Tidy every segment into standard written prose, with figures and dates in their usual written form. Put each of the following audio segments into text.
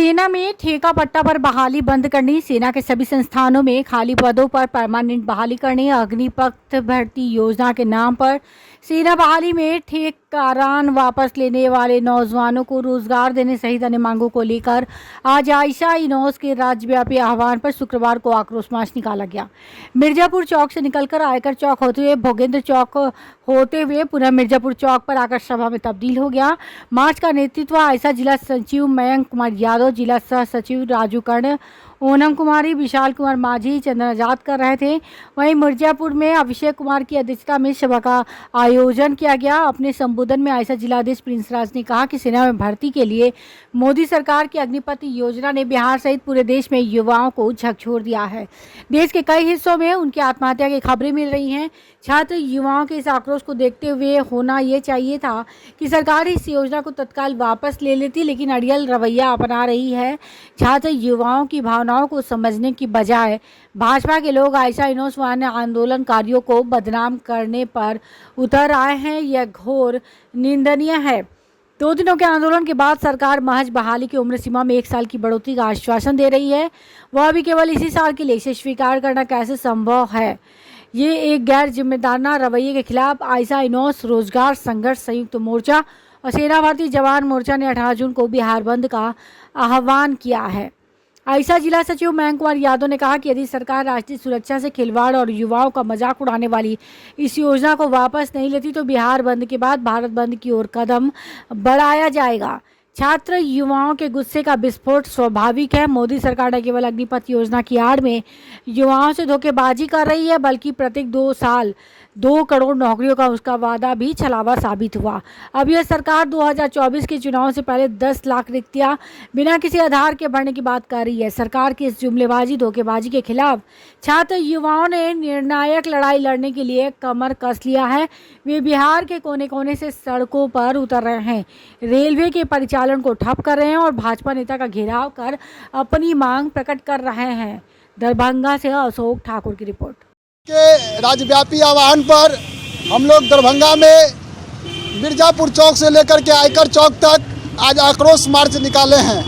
सेना में ठेका पट्टा पर बहाली बंद करनी, सेना के सभी संस्थानों में खाली पदों पर परमानेंट बहाली करनी, अग्निपथ भर्ती योजना के नाम पर सेना बहाली में ठेकेदारान वापस लेने वाले नौजवानों को रोजगार देने सहित अन्य मांगों को लेकर आज आयशा इनोस के राज्यव्यापी आह्वान पर शुक्रवार को आक्रोश मार्च निकाला गया। मिर्जापुर चौक से निकलकर आयकर चौक होते हुए भोगेंद्र चौक होते हुए पुनः मिर्जापुर चौक पर आकर सभा में तब्दील हो गया। मार्च का नेतृत्व आयशा जिला सचिव मयंक कुमार यादव, जिला सह सचिव राजू कर्ण, ओनम कुमारी, विशाल कुमार माझी, चंदन आजाद कर रहे थे। वहीं मिर्जापुर में अभिषेक कुमार की अध्यक्षता में सभा का आयोजन किया गया। अपने संबोधन में आयशा जिलाधीश प्रिंस राज ने कहा कि सेना में भर्ती के लिए मोदी सरकार की अग्निपथ योजना ने बिहार सहित पूरे देश में युवाओं को झकझोर दिया है। देश के कई हिस्सों में उनकी आत्महत्या की खबरें मिल रही हैं। छात्र युवाओं के इस आक्रोश को देखते हुए होना ये चाहिए था कि सरकार इस योजना को तत्काल वापस ले लेती, लेकिन अड़ियल रवैया अपना रही है। छात्र युवाओं की भावनाओं को समझने की बजाय भाजपा के लोग आयशा इनोस व अन्य आंदोलनकारियों को बदनाम करने पर उतर आए हैं। यह घोर निंदनीय है। 2 दिनों के आंदोलन के बाद सरकार महज बहाली की उम्र सीमा में 1 साल की बढ़ोतरी का आश्वासन दे रही है, वह भी केवल इसी साल के लिए। इसे स्वीकार करना कैसे संभव है? ये एक गैर जिम्मेदाराना रवैये के खिलाफ आयशा इनोस रोजगार संघर्ष संयुक्त मोर्चा और सेना भारतीय जवान मोर्चा ने 18 जून को बिहार बंद का आह्वान किया है। आयशा जिला सचिव मयंक कुमार यादव ने कहा कि यदि सरकार राष्ट्रीय सुरक्षा से खिलवाड़ और युवाओं का मजाक उड़ाने वाली इस योजना को वापस नहीं लेती तो बिहार बंद के बाद भारत बंद की ओर कदम बढ़ाया जाएगा। छात्र युवाओं के गुस्से का विस्फोट स्वाभाविक है। मोदी सरकार न केवल अग्निपथ योजना की आड़ में युवाओं से धोखेबाजी कर रही है, बल्कि प्रत्येक 2 साल 2 करोड़ नौकरियों का उसका वादा भी छलावा साबित हुआ। अब यह सरकार 2024 के चुनाव से पहले 10 लाख रिक्तियां बिना किसी आधार के भरने की बात कर रही है। सरकार की इस जुमलेबाजी धोखेबाजी के खिलाफ छात्र युवाओं ने निर्णायक लड़ाई लड़ने के लिए कमर कस लिया है। वे बिहार के कोने कोने से सड़कों पर उतर रहे हैं, रेलवे के परिचालन को ठप कर रहे हैं और भाजपा नेता का घेराव कर अपनी मांग प्रकट कर रहे हैं। दरभंगा से अशोक ठाकुर की रिपोर्ट। के राज्यव्यापी आह्वान पर हम लोग दरभंगा में मिर्जापुर चौक से लेकर के आयकर चौक तक आज आक्रोश मार्च निकाले हैं।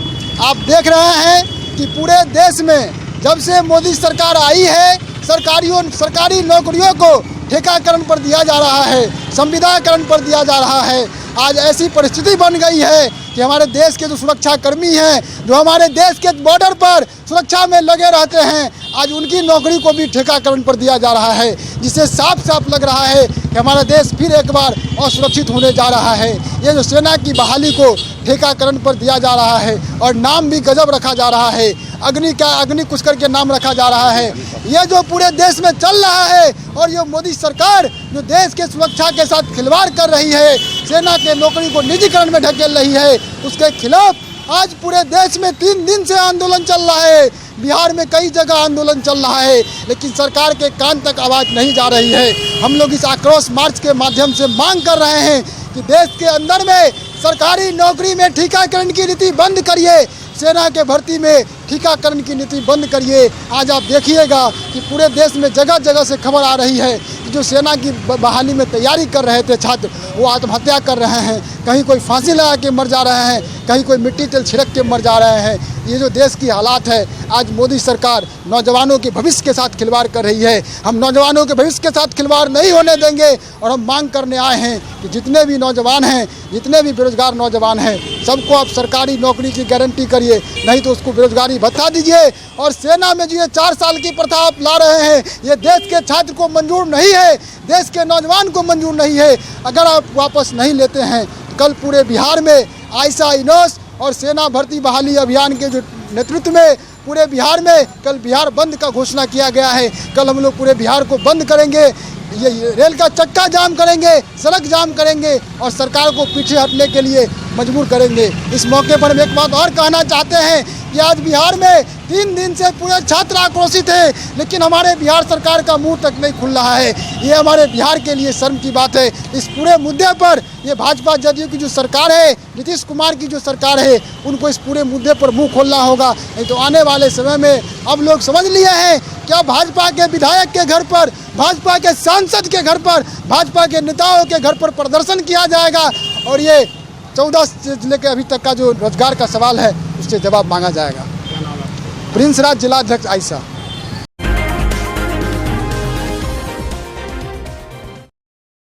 आप देख रहे हैं कि पूरे देश में जब से मोदी सरकार आई है, सरकारी नौकरियों को ठेकाकरण पर दिया जा रहा है, संविदाकरण पर दिया जा रहा है। आज ऐसी परिस्थिति बन गई है कि हमारे देश के जो सुरक्षा कर्मी हैं, जो हमारे देश के बॉर्डर पर सुरक्षा में लगे रहते हैं, आज उनकी नौकरी को भी ठेकाकरण पर दिया जा रहा है, जिससे साफ साफ लग रहा है कि हमारा देश फिर एक बार असुरक्षित होने जा रहा है। ये जो सेना की बहाली को ठेकाकरण पर दिया जा रहा है और नाम भी गजब रखा जा रहा है, अग्नि कुछ करके नाम रखा जा रहा है। ये जो पूरे देश में चल रहा है और ये मोदी सरकार जो देश के सुरक्षा के साथ खिलवाड़ कर रही है, सेना के नौकरी को निजीकरण में ढकेल रही है, उसके खिलाफ आज पूरे देश में 3 दिन से आंदोलन चल रहा है। बिहार में कई जगह आंदोलन चल रहा है, लेकिन सरकार के कान तक आवाज़ नहीं जा रही है। हम लोग इस आक्रोश मार्च के माध्यम से मांग कर रहे हैं कि देश के अंदर में सरकारी नौकरी में ठेकाकरण की नीति बंद करिए, सेना के भर्ती में ठेकाकरण की नीति बंद करिए। आज आप देखिएगा कि पूरे देश में जगह जगह से खबर आ रही है कि जो सेना की बहाली में तैयारी कर रहे थे छात्र, वो आत्महत्या कर रहे हैं। कहीं कोई फांसी लगा के मर जा रहे हैं, कहीं कोई मिट्टी तेल छिड़क के मर जा रहे हैं। ये जो देश की हालात है, आज मोदी सरकार नौजवानों के भविष्य के साथ खिलवाड़ कर रही है। हम नौजवानों के भविष्य के साथ खिलवाड़ नहीं होने देंगे और हम मांग करने आए हैं कि जितने भी नौजवान हैं, जितने भी बेरोजगार नौजवान हैं, सबको आप सरकारी नौकरी की गारंटी करिए, नहीं तो उसको बेरोजगारी भत्ता दीजिए। और सेना में जो ये 4 साल की प्रथा आप ला रहे हैं, ये देश के छात्र को मंजूर नहीं है, देश के नौजवान को मंजूर नहीं है। अगर आप वापस नहीं लेते हैं तो कल पूरे बिहार में आयशा इनोस और सेना भर्ती बहाली अभियान के जो नेतृत्व में पूरे बिहार में कल बिहार बंद का घोषणा किया गया है। कल हम लोग पूरे बिहार को बंद करेंगे, ये रेल का चक्का जाम करेंगे, सड़क जाम करेंगे और सरकार को पीछे हटने के लिए मजबूर करेंगे। इस मौके पर हम एक बात और कहना चाहते हैं कि आज बिहार में 3 दिन से पूरे छात्र आक्रोशित हैं, लेकिन हमारे बिहार सरकार का मुंह तक नहीं खुल रहा है। ये हमारे बिहार के लिए शर्म की बात है। इस पूरे मुद्दे पर ये भाजपा जदयू की जो सरकार है, नीतीश कुमार की जो सरकार है, उनको इस पूरे मुद्दे पर मुंह खोलना होगा। नहीं तो आने वाले समय में अब लोग समझ लिए हैं क्या भाजपा के विधायक के घर पर, भाजपा के सांसद के घर पर, भाजपा के नेताओं के घर पर प्रदर्शन किया जाएगा और ये 14 से लेकर अभी तक का जो रोजगार का सवाल है उससे जवाब मांगा जाएगा। क्या नाम है आपका? प्रिंस राज, जिला अध्यक्ष आयशा।